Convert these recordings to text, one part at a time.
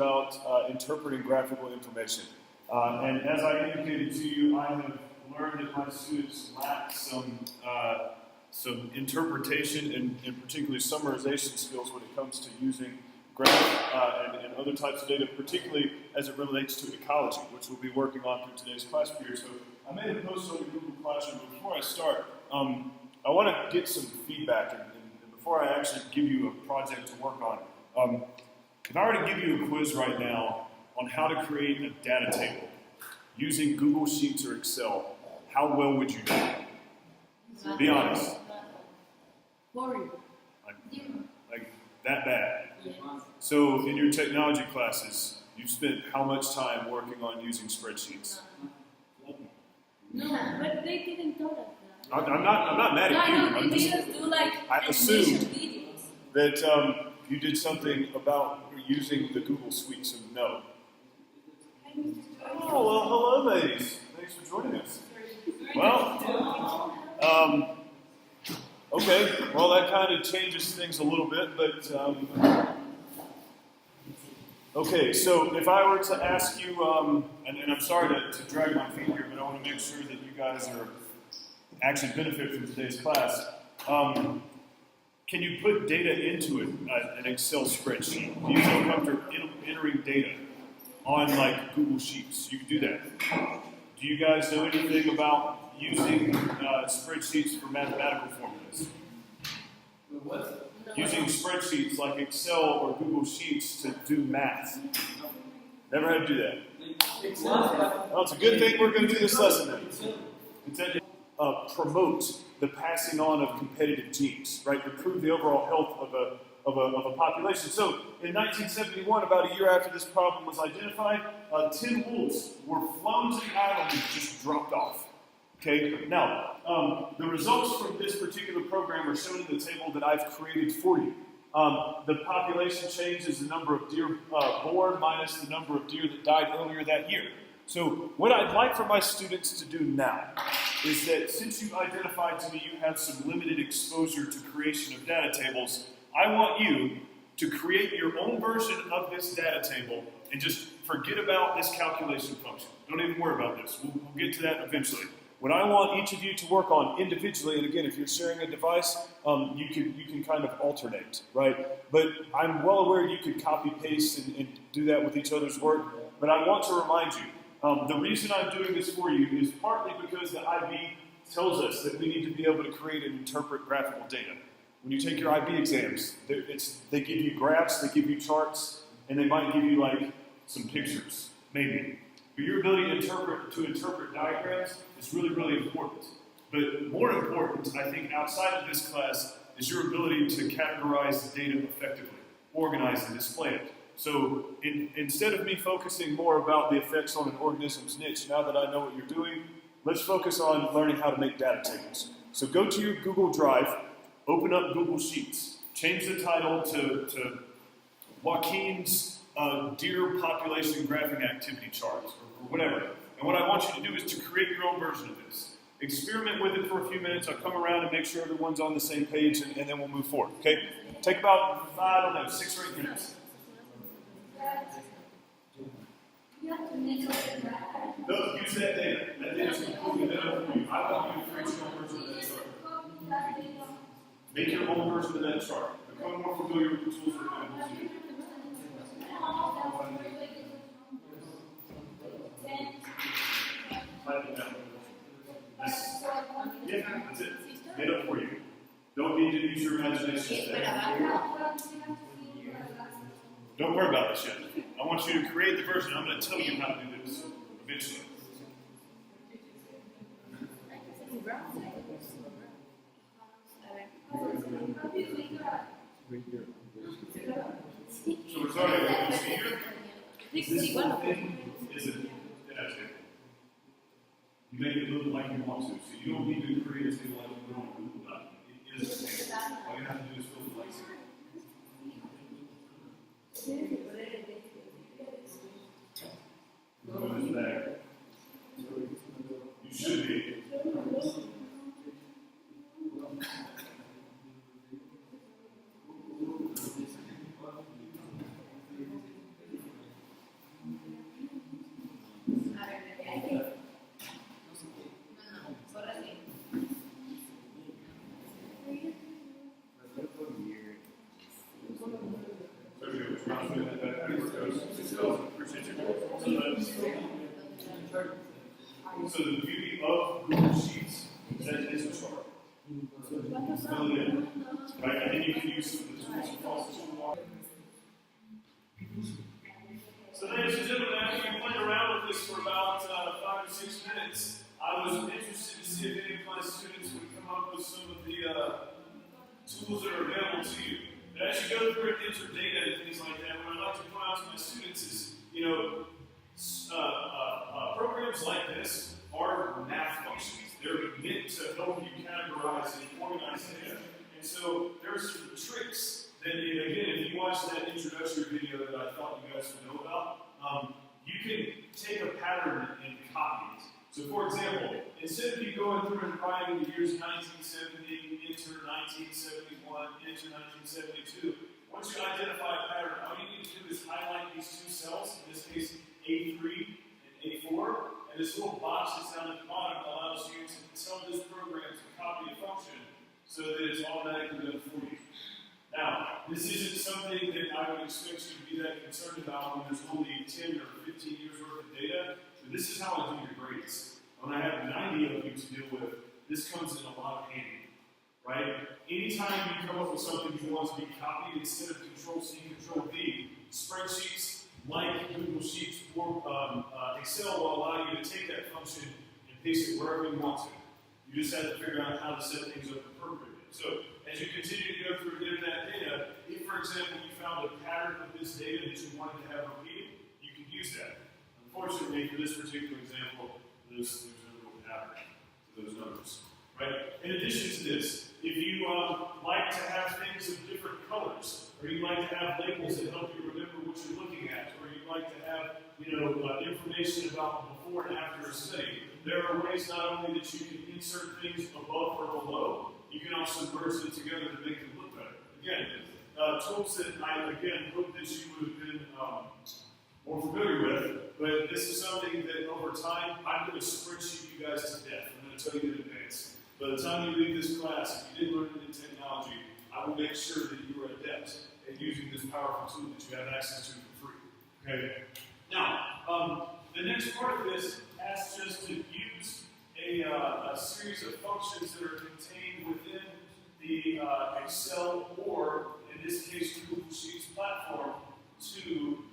about interpreting graphical information. And as I indicated to you, I have learned that my students lack some interpretation and particularly summarization skills when it comes to using graph and other types of data, particularly as it relates to ecology, which we'll be working on through today's class period. So I made a post on the Google Classroom, but before I start, I want to get some feedback, and before I actually give you a project to work on, if I were to give you a quiz right now on how to create a data table using Google Sheets or Excel, how well would you do? Be honest. Boring. Like that bad. So in your technology classes, you've spent how much time working on using spreadsheets? No, but they didn't tell us that. I'm not mad at you. No, they just do like I assumed videos. that you did something about using the Google Suite, so no. Oh, well, hello, ladies. Thanks for joining us. Well, okay. Well, that kind of changes things a little bit, but okay. So if I were to ask you, and I'm sorry to drag my feet here, but I want to make sure that you guys are actually benefit from today's class. Can you put data into an Excel spreadsheet? Do you feel comfortable entering data on like Google Sheets? You can do that. Do you guys know anything about using spreadsheets for mathematical formulas? What? Using spreadsheets like Excel or Google Sheets to do math. Never had to do that. Well, it's a good thing we're going to do this lesson then. It's promote the passing on of competitive genes, right? Improve the overall health of a population. So in 1971, about a year after this problem was identified, 10 wolves were flown to the island and just dropped off. Okay, now, the results from this particular program are shown in the table that I've created for you. The population change is the number of deer born minus the number of deer that died earlier that year. So what I'd like for my students to do now is that since you identified to me you have some limited exposure to creation of data tables, I want you to create your own version of this data table and just forget about this calculation function. Don't even worry about this. We'll get to that eventually. What I want each of you to work on individually, and again, if you're sharing a device, you can kind of alternate, right? But I'm well aware you could copy, paste, and do that with each other's work. But I want to remind you, the reason I'm doing this for you is partly because the IB tells us that we need to be able to create and interpret graphical data. When you take your IB exams, they give you graphs, they give you charts, and they might give you like some pictures, maybe. But your ability to interpret diagrams is really, really important. But more important, I think, outside of this class, is your ability to categorize the data effectively, organize and display it. So instead of me focusing more about the effects on an organism's niche, now that I know what you're doing, let's focus on learning how to make data tables. So go to your Google Drive, open up Google Sheets, change the title to Joaquin's deer population graphing activity chart, or whatever. And what I want you to do is to create your own version of this. Experiment with it for a few minutes. I'll come around and make sure everyone's on the same page, and then we'll move forward, okay? Take about 6 or 8 minutes. No, use that data. That data is completely available for you. I want you to create your own version of that chart. Make your own version of that chart. Become more familiar with the tools available to you. Type it down. Yeah, that's it. Made up for you. Don't need to use your imagination today. Don't worry about this yet. I want you to create the version. I'm going to tell you how to do this eventually. So we're starting with this here. This whole thing is a data table. You make it look like you want to. So you don't need to create a table like you want on Google document. It is a table. All you have to do is fill the blanks in. Move this back. You should be. Appreciate you. So the beauty of Google Sheets is that it is a chart. Fill it in, right? And then you can use some of the tools and functions you want. So ladies and gentlemen, after you played around with this for about 5 or 6 minutes, I was interested to see if any of my students would come up with some of the tools that are available to you. But as you go through and enter data and things like that, what I like to point out to my students is, programs like this are math functions. They're meant to help you categorize and organize data. And so there's some tricks that, again, if you watch that introductory video that I thought you guys would know about, you can take a pattern and copy it. So for example, instead of you going through and writing the years 1970, enter 1971, enter 1972, once you identify a pattern, all you need to do is highlight these two cells, in this case A3 and A4, and this little box that's down at the bottom allows you to tell this program to copy a function so that it's automatically done for you. Now, this isn't something that I would expect you to be that concerned about when there's only 10 or 15 years worth of data. So this is how I do your grades. When I have 90 of you to deal with, this comes in a lot of handy, right? Anytime you come up with something you want to be copied, instead of Control-C, Control-V, spreadsheets like Google Sheets or Excel will allow you to take that function and paste it wherever you want to. You just have to figure out how to set things up appropriately. So, as you continue to go through and enter that data, if, for example, you found a pattern of this data that you wanted to have repeated, you can use that. Unfortunately, for this particular example, there's no real pattern to those numbers. Right? In addition to this, if you like to have things of different colors, or you like to have labels that help you remember what you're looking at, or you like to have information about before and after a study, there are ways not only that you can insert things above or below, you can also merge them together to make them look better. Again, tools that I, hope that you would have been more familiar with, but this is something that over time, I'm going to spreadsheet you guys to death. I'm going to tell you in advance. By the time you leave this class, if you didn't learn any technology, I will make sure that you are adept at using this powerful tool that you have access to for free. Okay? Now, the next part of this asks us to use a series of functions that are contained within the Excel or, in this case, Google Sheets platform to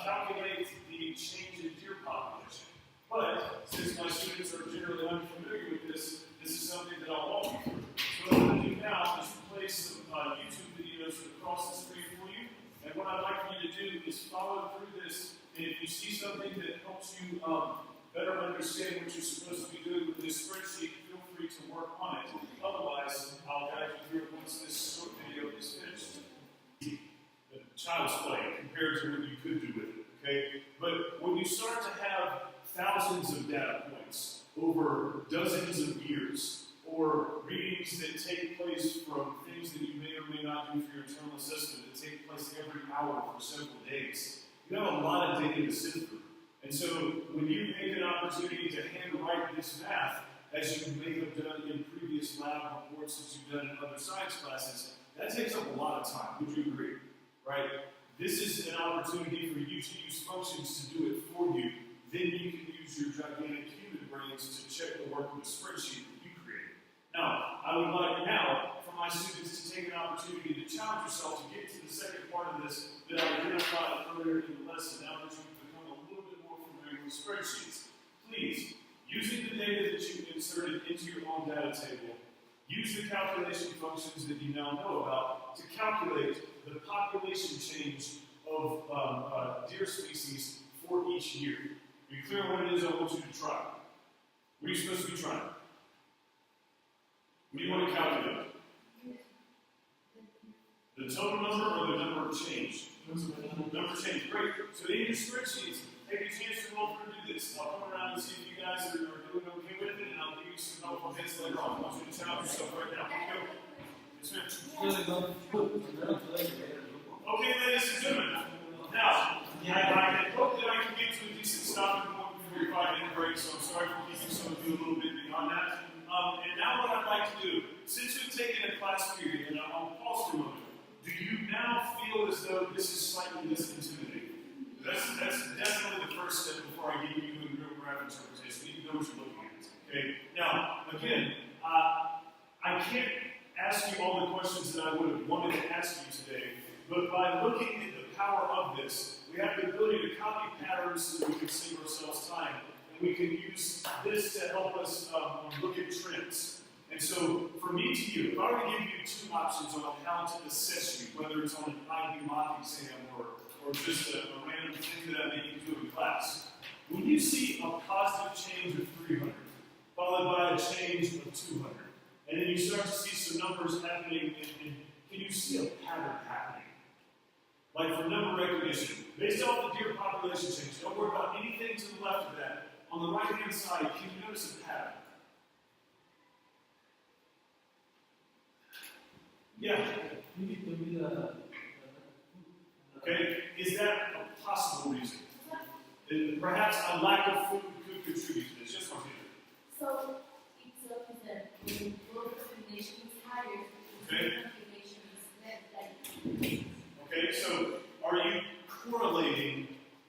calculate the change in deer population. But since my students are generally unfamiliar with this, this is something that I'll walk you through. So what I'm going to do now is play some YouTube videos across the screen for you. And what I'd like for you to do is follow through this. And if you see something that helps you better understand what you're supposed to be doing with this spreadsheet, feel free to work on it. Otherwise, I'll guide you through it once this short video is finished. The child's play compared to what you could do with it, okay? But when you start to have thousands of data points over dozens of years, or readings that take place from things that you may or may not do for your internal assessment that take place every hour for several days, you have a lot of data to sift through. And so when you make an opportunity to handwrite this math, as you may have done in previous lab reports that you've done in other science classes, that takes up a lot of time. Would you agree? Right? This is an opportunity for you to use functions to do it for you. Then you can use your gigantic human brains to check the work of the spreadsheet that you created. Now, I would like now for my students to take an opportunity to challenge yourself to get to the second part of this that I identified earlier in the lesson. Now that you've become a little bit more familiar with spreadsheets, please, using the data that you inserted into your own data table, use the calculation functions that you now know about to calculate the population change of deer species for each year. Be clear on what it is I want you to try. What are you supposed to be trying? What do you want to calculate? The total number or the number of change? Number of change. Great. So in your spreadsheets, take a chance to roll through and do this. I'll come around and see if you guys are doing okay with it, and I'll give you some helpful hints later on. I want you to challenge yourself right now. Go. Yes, ma'am. Okay, ladies and gentlemen. Now, I hope that I can get to a decent stopping point before your 5-minute break, so I'm sorry for keeping some of you a little bit beyond that. And now what I'd like to do, since you've taken a class period, and I'll pause for a moment, do you now feel as though this is slightly less intimidating? interpretation. You need to know what you're looking at. Okay? Now, again, I can't ask you all the questions that I would have wanted to ask you today, but by looking at the power of this, we have the ability to copy patterns so that we can save ourselves time. And we can use this to help us look at trends. And so, from me to you, if I were to give you two options on how to assess you, whether it's on an IB mock exam or just a random thing that I make you do in class, when you see a positive change of 300, followed by a change of 200, and then you start to see some numbers happening, and can you see a pattern happening? Like for number recognition, based off the deer population change, don't worry about anything to the left of that. On the right-hand side, can you notice a pattern? Yeah. Okay, is that a possible reason? Perhaps a lack of food could contribute to this. Just one thing. So it's that when the growth population is higher, the Okay. population is less like. Okay, so are you correlating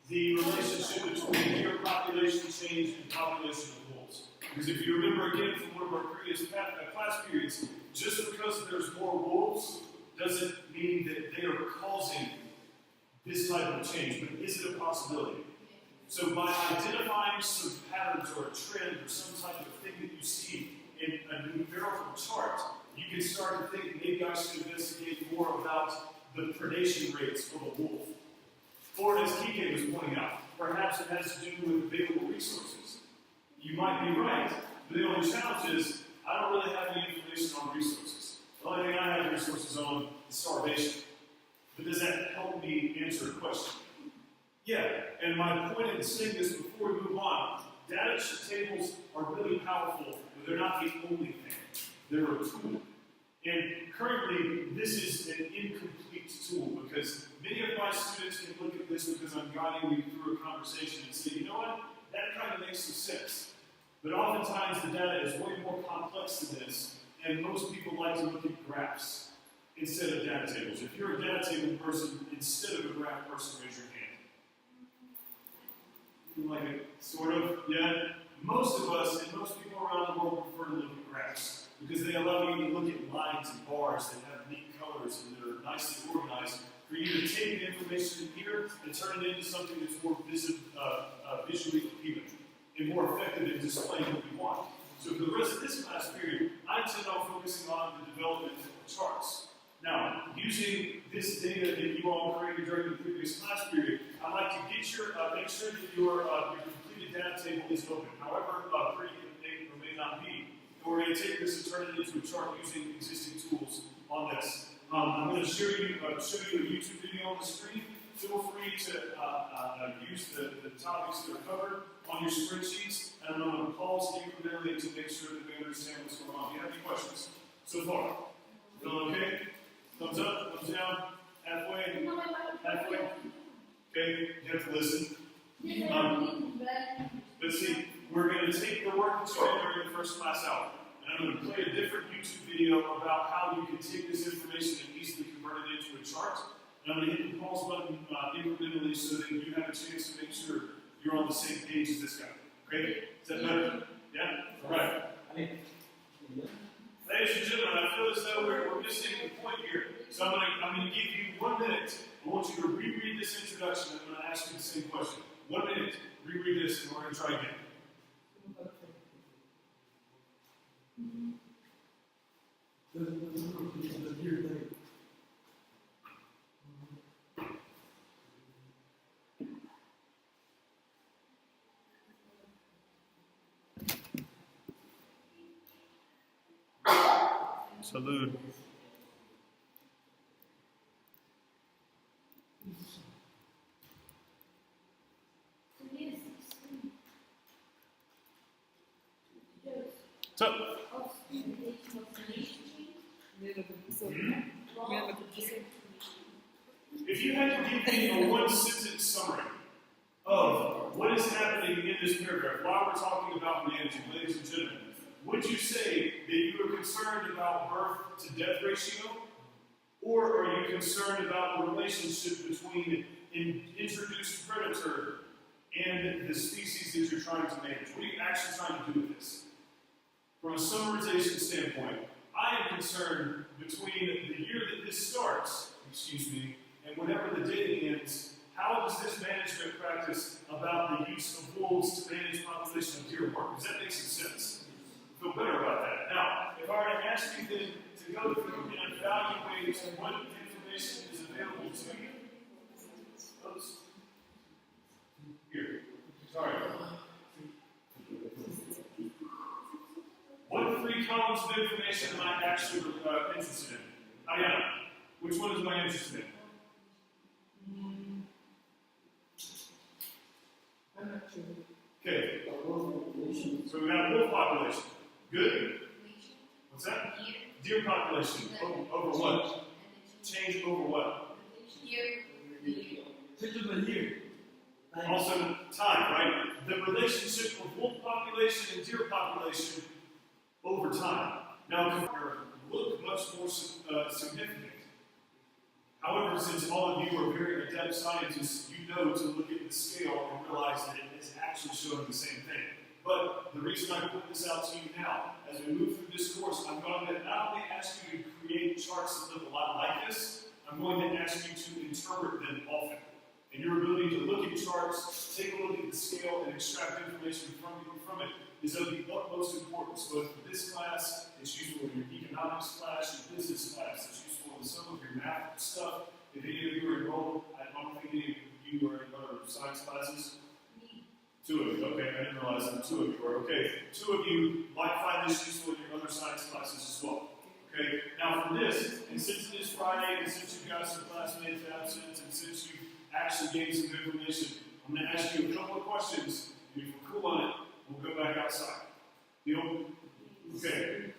the relationship between deer population change and population of wolves? Because if you remember again from one of our previous class periods, just because there's more wolves doesn't mean that they are causing this type of change, but is it a possibility? So by identifying some patterns or a trend or some type of thing that you see in a numerical chart, you can start to think maybe I should investigate more about the predation rates of a wolf. Or as Kike was pointing out, perhaps it has to do with available resources. You might be right, but the only challenge is I don't really have any information on resources. The only thing I have resources on is starvation. But does that help me answer a question? Yeah, and my point in saying this before we move on, data tables are really powerful, but they're not the only thing. They're a tool. And currently, this is an incomplete tool because many of my students can look at this because I'm guiding you through a conversation and say, you know what, that kind of makes some sense. But oftentimes the data is way more complex than this, and most people like to look at graphs instead of data tables. If you're a data table person instead of a graph person, raise your hand. Like it, sort of, yeah. Most of us and most people around the world prefer to look at graphs because they allow you to look at lines and bars that have neat colors and that are nicely organized for you to take the information in here and turn it into something that's more visually appealing and more effective in displaying what we want. So for the rest of this class period, I intend on focusing on the development of charts. Now, using this data that you all created during the previous class period, I'd like to get make sure that your completed data table is open, however pretty it may or may not be. And we're going to take this and turn it into a chart using existing tools on this. I'm going to show you a YouTube video on the screen. Feel free to use the topics that are covered on your spreadsheets, and I'm going to pause incrementally to make sure that we understand what's going on. Do you have any questions so far? Feeling okay? Thumbs up, thumbs down, halfway, halfway. Okay, you have to listen. But see, we're going to take the work that you did during the first class hour, and I'm going to play a different YouTube video about how you can take this information and easily convert it into a chart. And I'm going to hit the pause button incrementally so that you have a chance to make sure you're on the same page as this guy. Okay? Is that better? Yeah? All right. Ladies and gentlemen, I feel as though we're missing the point here. So I'm going to give you 1 minute. I want you to reread this introduction. I'm going to ask you the same question. 1 minute. Reread this, and we're going to try again. Salud. So, if you had to give me a one-sentence summary of what is happening in this paragraph while we're talking about managing, ladies and gentlemen, would you say that you are concerned about birth to death ratio? Or are you concerned about the relationship between an introduced predator and the species that you're trying to manage. What are you actually trying to do with this? From a summarization standpoint, I am concerned between the year that this starts, and whenever the data ends, how does this management practice about the use of wolves to manage population of deer work? Does that make some sense? Feel better about that. Now, if I were to ask you then to go through and evaluate what information is available to you, oops. Here. Sorry. What three columns of information am I actually interested in? Ayana, which one am I interested in? Okay. So we got wolf population. Good. What's that? Deer population. Over what? Change over what? Also time, right? The relationship of wolf population and deer population over time. Now, look much more significant. However, since all of you are very adept scientists, you know to look at the scale and realize that it is actually showing the same thing. But the reason I put this out to you now, as we move through this course, I'm going to not only ask you to create charts that look a lot like this, I'm going to ask you to interpret them often. And your ability to look at charts, take a look at the scale, and extract information from it is of the utmost importance, both for this class, it's useful in your economics class, your business class, it's useful in some of your math stuff. If any of you are enrolled, I don't think any of you are in other science classes. Two of you, okay, I didn't realize that two of you were, okay. Two of you might find this useful in your other science classes as well. Okay, now for this, and since it is Friday, and since you've got some classmates absent, and since you've actually gained some information, I'm going to ask you a couple of questions, and if we're cool on it, we'll go back outside. Deal? Okay.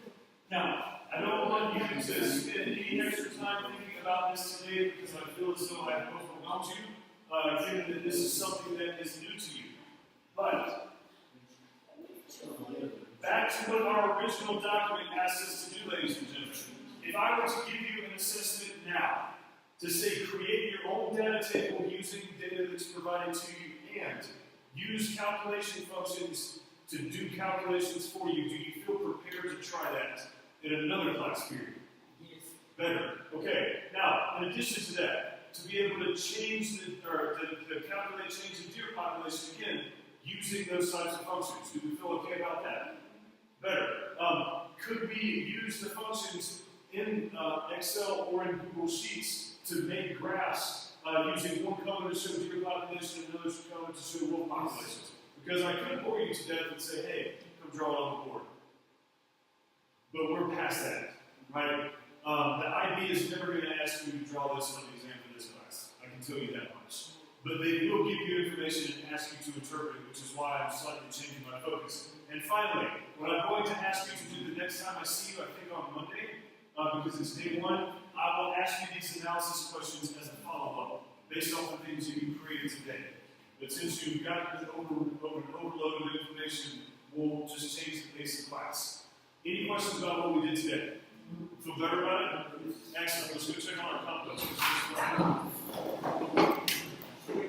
Now, I don't want you to spend any extra time thinking about this today because I feel as though I have overwhelmed you, given that this is something that is new to you. But, back to what our original document asked us to do, ladies and gentlemen. If I were to give you an assessment now, to say create your own data table using data that's provided to you and use calculation functions to do calculations for you, do you feel prepared to try that in another class period? Yes. Better. Okay. Now, in addition to that, to be able to change the calculate change the deer population again, using those types of functions. Do we feel okay about that? Better. Could we use the functions in Excel or in Google Sheets to make graphs using one color to show deer population and another color to show wolf populations? Because I could bore you to death and say, hey, come draw it on the board. But we're past that, right? The IB is never going to ask you to draw this on the exam for this class. I can tell you that much. But they will give you information and ask you to interpret it, which is why I'm slightly changing my focus. And finally, what I'm going to ask you to do the next time I see you, I think on Monday, because it's day one, I will ask you these analysis questions as a follow-up, based off the things that you created today. But since you've got an overload of information, we'll just change the pace of class. Any questions about what we did today? Feel better about it? Excellent. Let's go check on our compost.